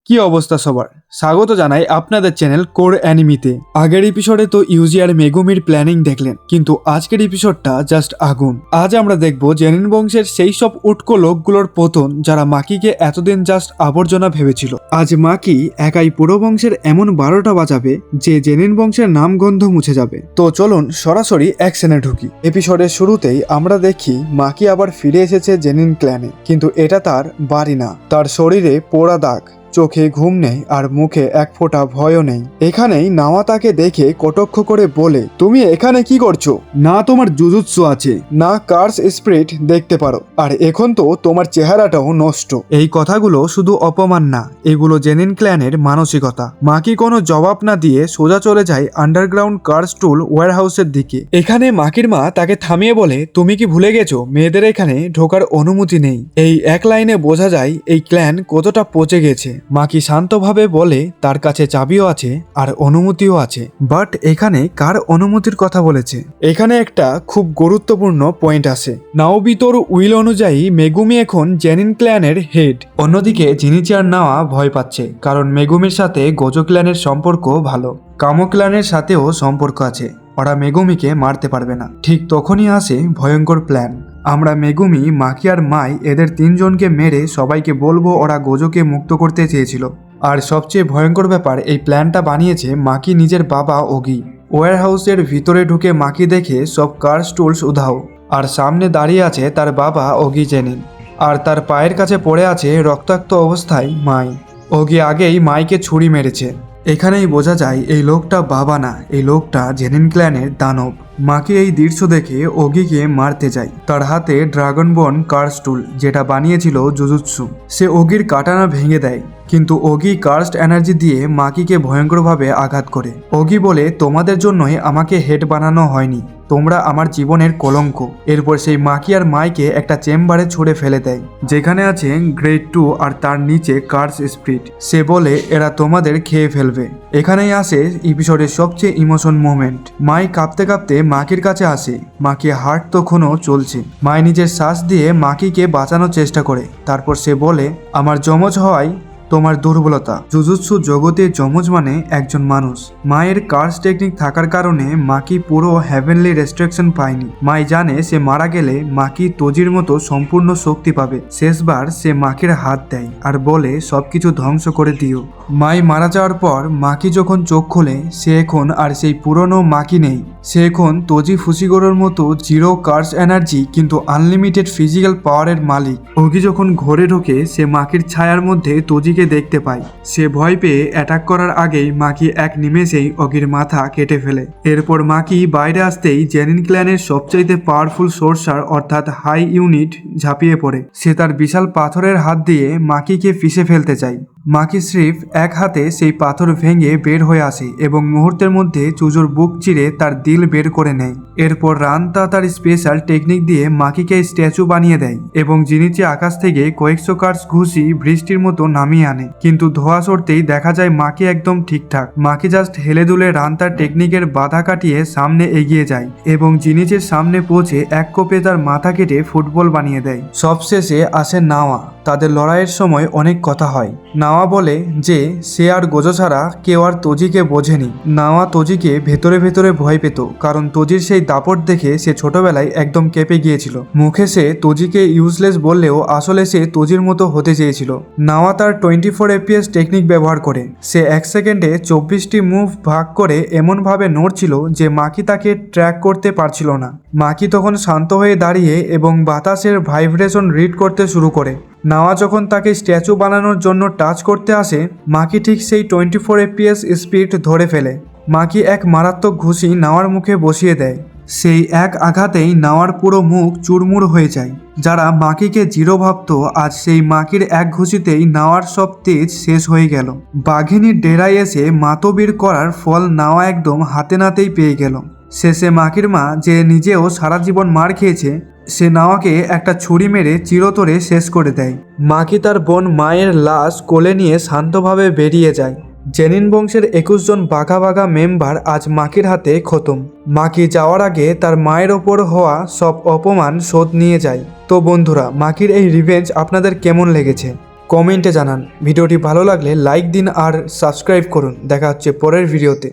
কি অবস্থা সবার, স্বাগত জানাই আপনাদের চ্যানেল কোর অ্যানিমিতে। আগের এপিসোডে তো ইউজি আর মেগুমির প্ল্যানিং দেখলেন, কিন্তু আজকের এপিসোডটা জাস্ট আগুন। আজ আমরা দেখব জেনিন বংশের সেই সব উটকো লোকগুলোর পতন যারা মাকিকে এতদিন জাস্ট আবর্জনা ভেবেছিল। আজ মাকি একাই পুরো বংশের এমন 12টা বাজাবে যে জেনিন বংশের নামগন্ধ মুছে যাবে। তো চলুন সরাসরি অ্যাকশনে ঢুকি। এপিসোডের শুরুতেই আমরা দেখি মাকি আবার ফিরে এসেছে জেনিন ক্ল্যানে, কিন্তু এটা তার বাড়ি না। তার শরীরে পোড়া দাগ, চোখে ঘুম নেই আর মুখে এক ফোঁটা ভয়ও নেই। এখানেই নাওয়া তাকে দেখে কটাক্ষ করে বলে, তুমি এখানে কি করছো? না তোমার জুজুৎসু আছে, না কার্স স্পিরিট দেখতে পারো, আর এখন তো তোমার চেহারাটাও নষ্ট। এই কথাগুলো শুধু অপমান না, এগুলো জেনিন ক্ল্যানের মানসিকতা। মাকি কোনো জবাব না দিয়ে সোজা চলে যায় আন্ডারগ্রাউন্ড কার্স টুল ওয়্যারহাউসের দিকে। এখানে মাকির মা তাকে থামিয়ে বলে, তুমি কি ভুলে গেছো মেয়েদের এখানে ঢোকার অনুমতি নেই? এই এক লাইনে বোঝা যায় এই ক্ল্যান কতটা পচে গেছে। মাকি শান্তভাবে বলে তার কাছে চাবিও আছে আর অনুমতিও আছে, বাট এখানে কার অনুমতির কথা বলেছে? এখানে একটা খুব গুরুত্বপূর্ণ পয়েন্ট আছে। নাওবিতোর উইল অনুযায়ী মেগুমি এখন জেনিন ক্ল্যানের হেড। অন্যদিকে জিনিচিয়ার নাওয়া ভয় পাচ্ছে, কারণ মেগুমির সাথে গোজো ক্ল্যানের সম্পর্ক ভালো, কামো ক্ল্যানের সাথেও সম্পর্ক আছে। ওরা মেগুমিকে মারতে পারবে না। ঠিক তখনই আসে ভয়ঙ্কর প্ল্যান। আমরা মেগুমি, মাকি আর মাই এদের তিনজনকে মেরে সবাইকে বলবো ওরা গোজোকে মুক্ত করতে চেয়েছিল। আর সবচেয়ে ভয়ঙ্কর ব্যাপার, এই প্ল্যানটা বানিয়েছে মাকি নিজের বাবা ওগি। ওয়্যারহাউসের ভিতরে ঢুকে মাকি দেখে সব কার্স টুলস উধাও, আর সামনে দাঁড়িয়ে আছে তার বাবা ওগি জেনিন, আর তার পায়ের কাছে পড়ে আছে রক্তাক্ত অবস্থায় মাই। ওগি আগেই মাইকে ছুরি মেরেছে। এখানেই বোঝা যায় এই লোকটা বাবা না, এই লোকটা জেনিন ক্ল্যানের দানব। মাকে এই দৃশ্য দেখে ওগিকে মারতে যায়। তার হাতে ড্রাগনবর্ন কার্স টুল, যেটা বানিয়েছিল জুজুৎসু। সে ওগির কাটানা ভেঙে দেয়, কিন্তু ওগি কার্সড এনার্জি দিয়ে মাকিকে ভয়ঙ্করভাবে আঘাত করে। ওগি বলে, তোমাদের জন্যই আমাকে হেড বানানো হয়নি, তোমরা আমার জীবনের কলঙ্ক। এরপর সেই মাকি আর মাইকে একটা চেম্বারে ছুড়ে ফেলে দেয়, যেখানে আছে গ্রেড 2 আর তার নিচে কার্স স্পিরিট। সে বলে এরা তোমাদের খেয়ে ফেলবে। এখানেই আসে এপিসোডের সবচেয়ে ইমোশন মোমেন্ট। মাই কাঁপতে কাঁপতে মাকির কাছে আসে। মাকি হার্ট তখনও চলছে। মাই নিজের শ্বাস দিয়ে মাকিকে বাঁচানোর চেষ্টা করে। তারপর সে বলে, আমার যমজ হওয়াই তোমার দুর্বলতা। জুজুৎসু জগতে যমজ মানে একজন মানুষ। মায়ের কার্স টেকনিক থাকার কারণে মাকি পুরো হেভেনলি রেস্ট্রিকশন পায়নি। মাই জানে সে মারা গেলে মাকি তোজির মতো সম্পূর্ণ শক্তি পাবে। শেষবার সে মাকির হাত দেয় আর বলে সবকিছু ধ্বংস করে দিও। মাই মারা যাওয়ার পর মাকি যখন চোখ খোলে, সে এখন আর সেই পুরনো মাকি নেই। সে এখন তোজি ফুসিগোরোর মতো জিরো কার্স এনার্জি কিন্তু আনলিমিটেড ফিজিক্যাল পাওয়ারের মালিক। ওগি যখন ঘরে ঢোকে, সে মাকির ছায়ার মধ্যে তোজিকে দেখতে পায়। সে ভয় পেয়ে অ্যাটাক করার আগেই মাকি এক নিমেষেই ওগির মাথা কেটে ফেলে। এরপর মাকি বাইরে আসতেই জেনিন ক্ল্যানের সবচাইতে পাওয়ারফুল সোর্সার অর্থাৎ হাই ইউনিট ঝাঁপিয়ে পড়ে। সে তার বিশাল পাথরের হাত দিয়ে মাকিকে পিষে ফেলতে চায়। মাকি স্রিফ এক হাতে সেই পাথর ভেঙে বের হয়ে আসে এবং মুহূর্তের মধ্যে চুজোর বুক চিরে তার দিল বের করে নেয়। এরপর রান্তা তার স্পেশাল টেকনিক দিয়ে মাকিকে স্ট্যাচু বানিয়ে দেয় এবং জিনিচে আকাশ থেকে কয়েকশো কার্স ঘুষি বৃষ্টির মতো নামিয়ে আনে। কিন্তু ধোয়া সরতেই দেখা যায় মাকি একদম ঠিকঠাক। মাকি জাস্ট হেলে দুলে রান্তার টেকনিকের বাধা কাটিয়ে সামনে এগিয়ে যায় এবং জিনিচের সামনে পৌঁছে এক কোপে তার মাথা কেটে ফুটবল বানিয়ে দেয়। সবশেষে আসে নাওয়া। তাদের লড়াইয়ের সময় অনেক কথা হয়। নাওয়া বলে যে সে আর গোজো ছাড়া কেউ আর তোজিকে বোঝেনি। নাওয়া তোজিকে ভেতরে ভেতরে ভয় পেত, কারণ তোজির সেই দাপট দেখে সে ছোটবেলায় একদম কেঁপে গিয়েছিল। মুখে সে তোজিকে ইউজলেস বললেও আসলে সে তোজির মতো হতে চেয়েছিল। নাওয়া তার 24 FPS টেকনিক ব্যবহার করে সে এক সেকেন্ডে 24টি মুভ ভাগ করে এমনভাবে নড়ছিল যে মাকি তাকে ট্র্যাক করতে পারছিল না। মাকি তখন শান্ত হয়ে দাঁড়িয়ে এবং বাতাসের ভাইব্রেশন রিড করতে শুরু করে। নাওয়া যখন তাকে স্ট্যাচু বানানোর জন্য টাচ করতে আসে, মাকি ঠিক সেই 24 FPS স্পিড ধরে ফেলে। মাকি এক মারাত্মক ঘুষি নাওয়ার মুখে বসিয়ে দেয়। সেই এক আঘাতেই নাওয়ার পুরো মুখ চুরমুর হয়ে যায়। যারা মাকিকে জিরো ভাবত, আজ সেই মাকির এক ঘুষিতেই নাওয়ার সব তেজ শেষ হয়ে গেল। বাঘিনীর ডেরায় এসে মাতবীর করার ফল নাওয়া একদম হাতে নাতেই পেয়ে গেল। শেষে মাকির মা, যে নিজেও সারা জীবন মার খেয়েছে, সে নাওয়াকে একটা ছুরি মেরে চিরতরে শেষ করে দেয়। মাকি তার বোন মায়ের লাশ কোলে নিয়ে শান্তভাবে বেরিয়ে যায়। জেনিন বংশের 21 জন বাঘা বাঘা মেম্বার আজ মাকির হাতে খতম। মাকি যাওয়ার আগে তার মায়ের ওপর হওয়া সব অপমান শোধ নিয়ে যায়। তো বন্ধুরা, মাকির এই রিভেঞ্জ আপনাদের কেমন লেগেছে? কমেন্টে জানান। ভিডিওটি ভালো লাগলে লাইক দিন আর সাবস্ক্রাইব করুন। দেখা হচ্ছে পরের ভিডিওতে।